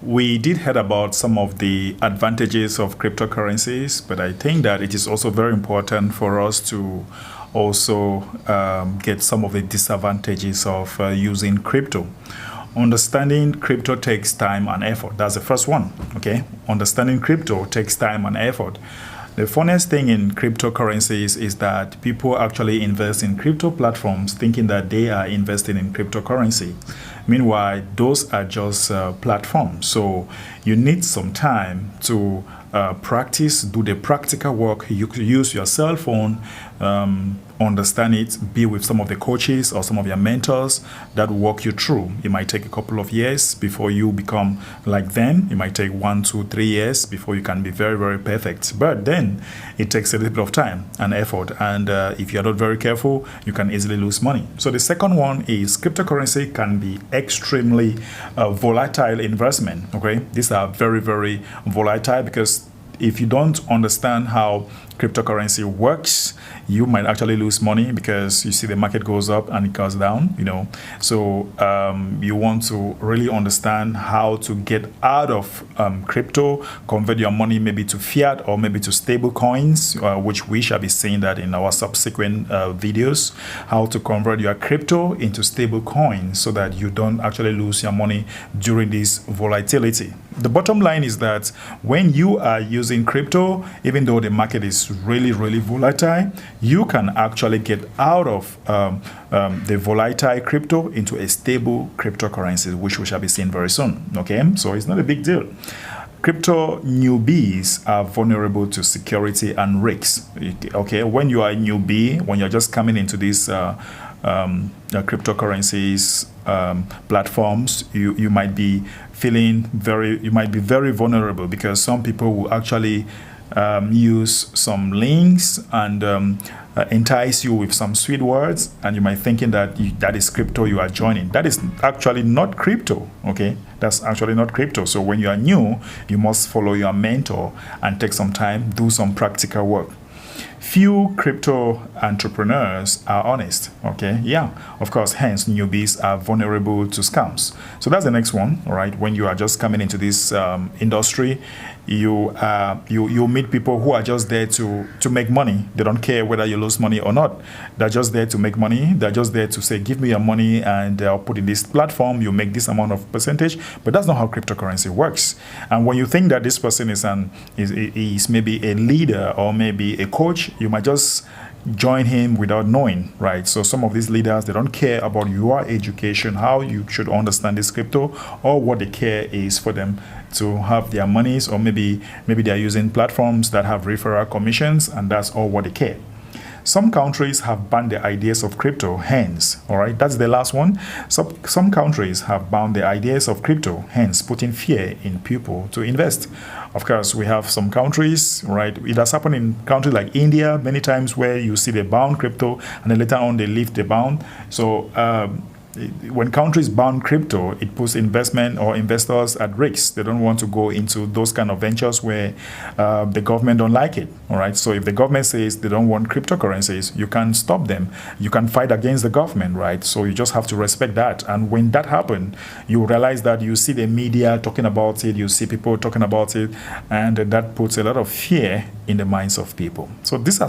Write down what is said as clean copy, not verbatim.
We did hear about some of the advantages of cryptocurrencies, but I think that it is also very important for us to also get some of the disadvantages of using crypto. Understanding crypto takes time and effort. That's the first one. Okay, understanding crypto takes time and effort. The funniest thing in cryptocurrencies is that people actually invest in crypto platforms thinking that they are investing in cryptocurrency. Meanwhile, those are just platforms. So you need some time to practice, do the practical work. You could use your cell phone, understand it, be with some of the coaches or some of your mentors that will walk you through. It might take a couple of years before you become like them. It might take 1, 2, 3 years before you can be very, very perfect. But then it takes a little bit of time and effort. And if you're not very careful, you can easily lose money. So the second one is cryptocurrency can be extremely volatile investment. Okay, these are very, very volatile because if you don't understand how cryptocurrency works, you might actually lose money because you see the market goes up and it goes down, So you want to really understand how to get out of crypto, convert your money maybe to fiat or maybe to stable coins, which we shall be seeing that in our subsequent videos, how to convert your crypto into stable coins so that you don't actually lose your money during this volatility. The bottom line is that when you are using crypto, even though the market is really, really volatile, you can actually get out of the volatile crypto into a stable cryptocurrency, which we shall be seeing very soon. Okay, so it's not a big deal. Crypto newbies are vulnerable to security and risks. Okay, when you are a newbie, when you're just coming into these cryptocurrencies platforms, you might be very vulnerable because some people will actually use some links and entice you with some sweet words, and you might thinking that that is crypto you are joining. That is actually not crypto. Okay, that's actually not crypto. So when you are new, you must follow your mentor and take some time, do some practical work. Few crypto entrepreneurs are honest. Okay, yeah, of course, hence newbies are vulnerable to scams. So that's the next one. All right, when you are just coming into this industry, you meet people who are just there to make money. They don't care whether you lose money or not. They're just there to make money. They're just there to say, give me your money and I'll put in this platform, you make this amount of percentage. But that's not how cryptocurrency works. And when you think that this person is maybe a leader or maybe a coach, you might just join him without knowing, right? So some of these leaders, they don't care about your education, how you should understand this crypto, or what they care is for them to have their monies, or maybe they are using platforms that have referral commissions, and that's all what they care. Some countries have banned the ideas of crypto, hence, all right, that's the last one. Some countries have banned the ideas of crypto, hence putting fear in people to invest. Of course, we have some countries, right? It has happened in countries like India many times where you see they ban crypto and then later on they lift the ban. So when countries ban crypto, it puts investment or investors at risk. They don't want to go into those kind of ventures where the government don't like it. All right. So if the government says they don't want cryptocurrencies, you can stop them. You can fight against the government, right? So you just have to respect that. And when that happens, you realize that you see the media talking about it, you see people talking about it, and that puts a lot of fear in the minds of people. So these are